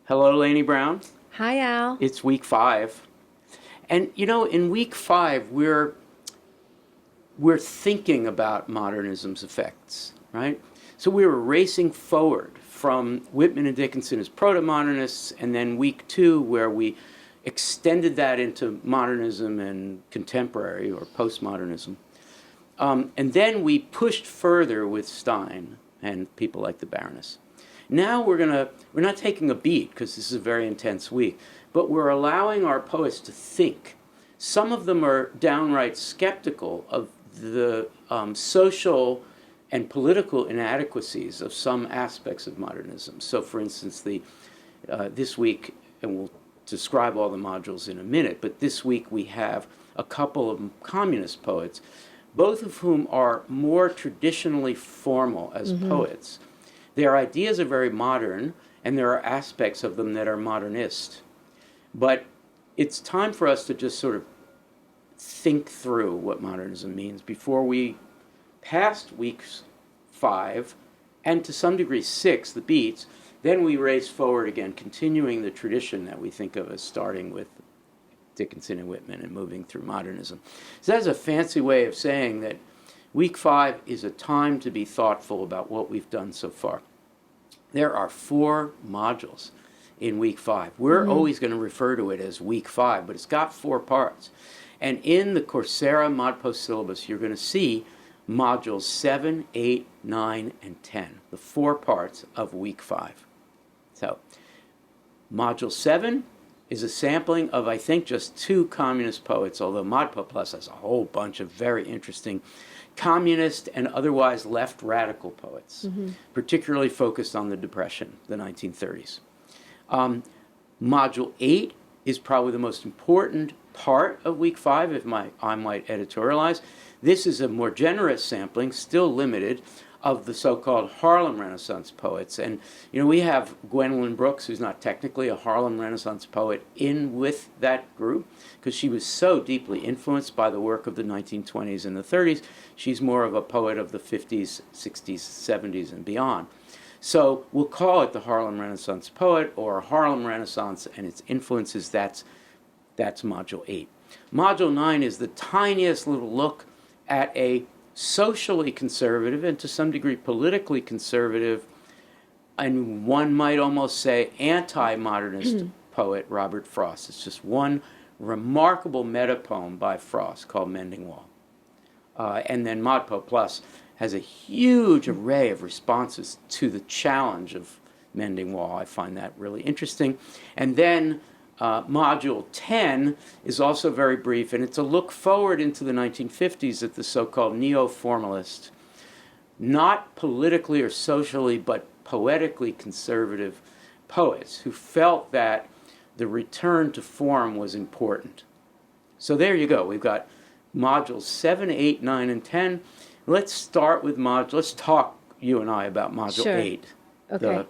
Hello, Laynie Brown. Hi, Al. It's week 5. And in week 5, we're thinking about modernism's effects, right? So we were racing forward from Whitman and Dickinson as proto-modernists, and then week 2, where we extended that into modernism and contemporary or postmodernism. And then we pushed further with Stein and people like the Baroness. Now we're not taking a beat because this is a very intense week, but we're allowing our poets to think. Some of them are downright skeptical of the social and political inadequacies of some aspects of modernism. So, for instance, this week, and we'll describe all the modules in a minute, but this week we have a couple of communist poets, both of whom are more traditionally formal as poets. Their ideas are very modern, and there are aspects of them that are modernist. But it's time for us to just sort of think through what modernism means before we, past week 5, and to some degree 6, the beats, then we race forward again, continuing the tradition that we think of as starting with Dickinson and Whitman and moving through modernism. So that's a fancy way of saying that week 5 is a time to be thoughtful about what we've done so far. There are 4 modules in week 5. We're always going to refer to it as week 5, but it's got 4 parts. And in the Coursera ModPo syllabus, you're going to see modules 7, 8, 9, and 10, the 4 parts of week 5. So, module 7 is a sampling of, I think, just 2 communist poets, although ModPo Plus has a whole bunch of very interesting communist and otherwise left radical poets, particularly focused on the Depression, the 1930s. Module 8 is probably the most important part of week 5, if I might editorialize. This is a more generous sampling, still limited, of the so-called Harlem Renaissance poets. And, we have Gwendolyn Brooks, who's not technically a Harlem Renaissance poet, in with that group, because she was so deeply influenced by the work of the 1920s and the 30s. She's more of a poet of the 50s, 60s, 70s, and beyond. So we'll call it the Harlem Renaissance poet, or Harlem Renaissance and its influences. That's Module 8. Module 9 is the tiniest little look at a socially conservative and to some degree politically conservative, and one might almost say anti-modernist poet, Robert Frost. It's just one remarkable meta-poem by Frost called Mending Wall. And then ModPo Plus has a huge array of responses to the challenge of Mending Wall. I find that really interesting. And then Module 10 is also very brief, and it's a look forward into the 1950s at the so-called neo-formalist, not politically or socially, but poetically conservative poets who felt that the return to form was important. So there you go. We've got modules 7, 8, 9, and 10. Let's start with let's talk, you and I, about module 8, Okay.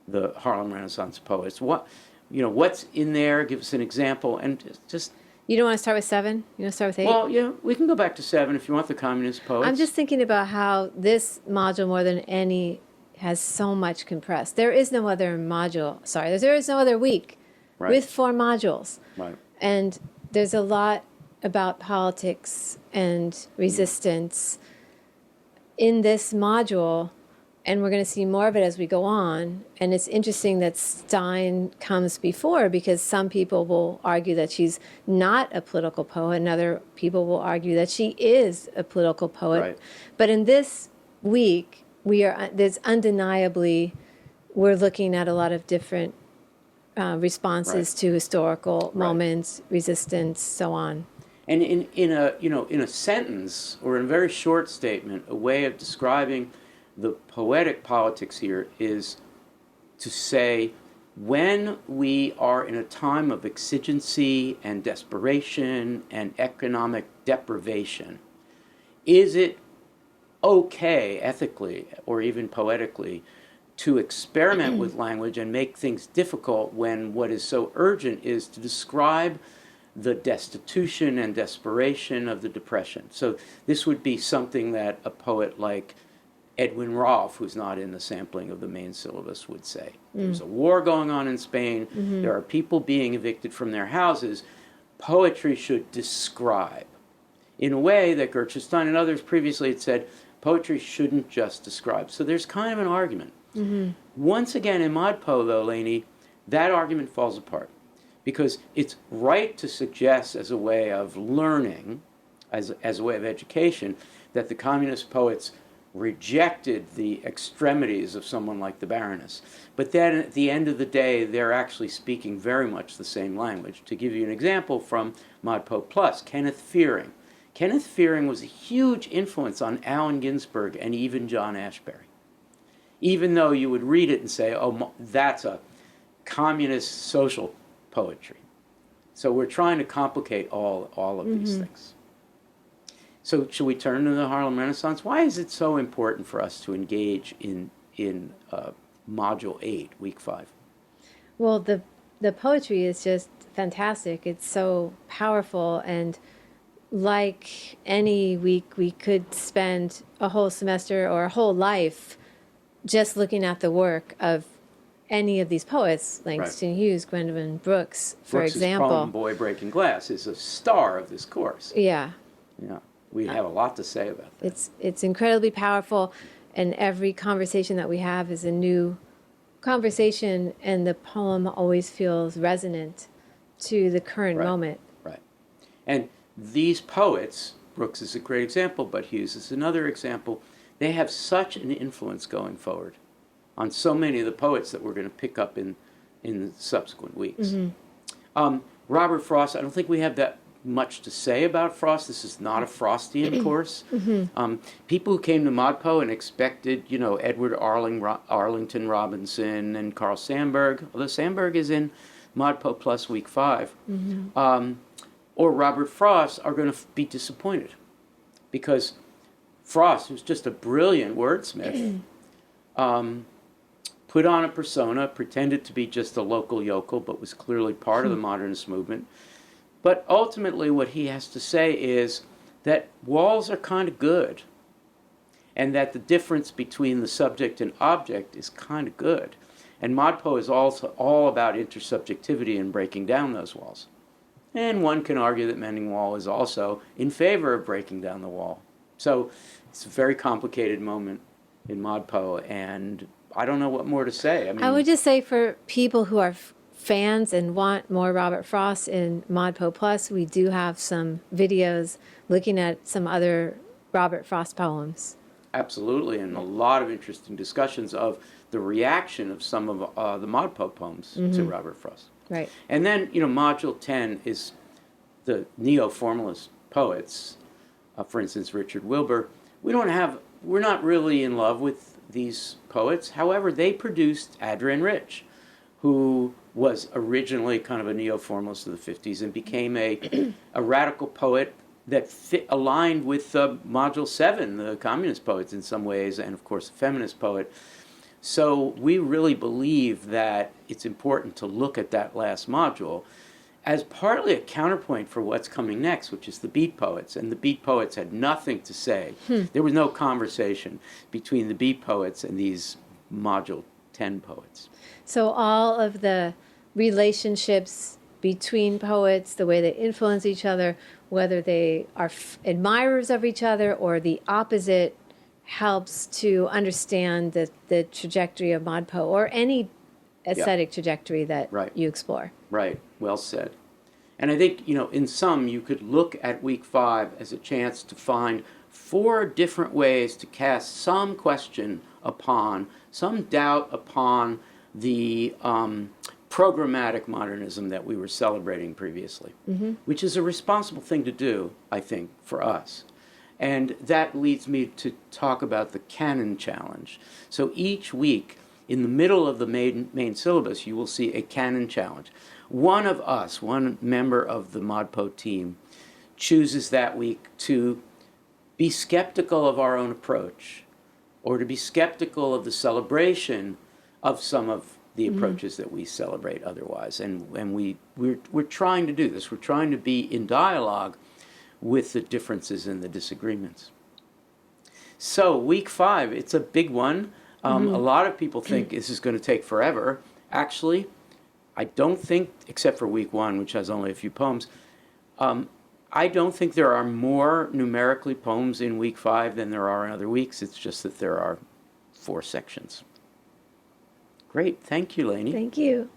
the Harlem Renaissance poets. What's in there? Give us an example, and just. You don't want to start with 7? You want to start with 8? Well, yeah, we can go back to 7 if you want the communist poets. I'm just thinking about how this module, more than any, has so much compressed. There is no other module. Sorry, there is no other week with 4 modules. Right. And there's a lot about politics and resistance in this module, and we're going to see more of it as we go on. And it's interesting that Stein comes before, because some people will argue that she's not a political poet, and other people will argue that she is a political poet. Right. But in this week, there's undeniably, we're looking at a lot of different responses to historical moments, resistance, so on. And in a sentence or in a very short statement, a way of describing the poetic politics here is to say, when we are in a time of exigency and desperation and economic deprivation, is it okay ethically or even poetically to experiment with language and make things difficult when what is so urgent is to describe the destitution and desperation of the Depression? So this would be something that a poet like Edwin Rolfe, who's not in the sampling of the main syllabus, would say. There's a war going on in Spain. There are people being evicted from their houses. Poetry should describe. In a way that Gertrude and others previously had said, poetry shouldn't just describe. So there's kind of an argument. Once again, in ModPo, though, Laynie, that argument falls apart. Because it's right to suggest as a way of learning, as a way of education, that the communist poets rejected the extremities of someone like the Baroness. But then at the end of the day, they're actually speaking very much the same language. To give you an example from ModPo Plus, Kenneth Fearing. Kenneth Fearing was a huge influence on Allen Ginsberg and even John Ashbery. Even though you would read it and say, oh, that's a communist social poetry. So we're trying to complicate all of these things. So should we turn to the Harlem Renaissance? Why is it so important for us to engage in Module 8, Week 5? Well, the poetry is just fantastic. It's so powerful, and like any week, we could spend a whole semester or a whole life just looking at the work of any of these poets, Langston Hughes, Gwendolyn Brooks, for example. Poem Boy Breaking Glass is a star of this course. Yeah. Yeah. We have a lot to say about that. It's incredibly powerful, and every conversation that we have is a new conversation, and the poem always feels resonant to the current moment. Right. And these poets, Brooks is a great example, but Hughes is another example, they have such an influence going forward on so many of the poets that we're going to pick up in the subsequent weeks. Robert Frost, I don't think we have that much to say about Frost. This is not a Frostian course. People who came to ModPo and expected, Edward Arlington Robinson and Carl Sandburg, although Sandburg is in ModPo Plus Week 5, or Robert Frost, are going to be disappointed. Because Frost, who's just a brilliant wordsmith, put on a persona, pretended to be just a local yokel, but was clearly part of the modernist movement. But ultimately what he has to say is that walls are kind of good, and that the difference between the subject and object is kind of good. And ModPo is also all about intersubjectivity and breaking down those walls. And one can argue that Mending Wall is also in favor of breaking down the wall. So it's a very complicated moment in ModPo, and I don't know what more to say. I would just say, for people who are fans and want more Robert Frost in ModPo Plus, we do have some videos looking at some other Robert Frost poems. Absolutely, and a lot of interesting discussions of the reaction of some of the ModPo poems to Robert Frost. Right. And then, Module 10 is the neo-formalist poets. For instance, Richard Wilbur. We're not really in love with these poets. However, they produced Adrian Rich, who was originally kind of a neo-formalist of the 50s and became a radical poet that aligned with Module 7, the communist poets in some ways, and of course the feminist poet. So we really believe that it's important to look at that last module as partly a counterpoint for what's coming next, which is the beat poets. And the beat poets had nothing to say. There was no conversation between the beat poets and these Module 10 poets. So all of the relationships between poets, the way they influence each other, whether they are admirers of each other or the opposite, helps to understand the trajectory of ModPo, or any aesthetic trajectory that you explore. Right, well said. And I think, in sum, you could look at Week 5 as a chance to find 4 different ways to cast some question upon, some doubt upon the programmatic modernism that we were celebrating previously, which is a responsible thing to do, I think, for us. And that leads me to talk about the canon challenge. So each week, in the middle of the main syllabus, you will see a canon challenge. One of us, one member of the ModPo team, chooses that week to be skeptical of our own approach, or to be skeptical of the celebration of some of the approaches that we celebrate otherwise. And we're trying to do this. We're trying to be in dialogue with the differences and the disagreements. So week 5, it's a big one. A lot of people think this is going to take forever. Actually, I don't think, except for week 1, which has only a few poems, I don't think there are more numerically poems in week 5 than there are in other weeks. It's just that there are 4 sections. Great. Thank you, Laynie. Thank you.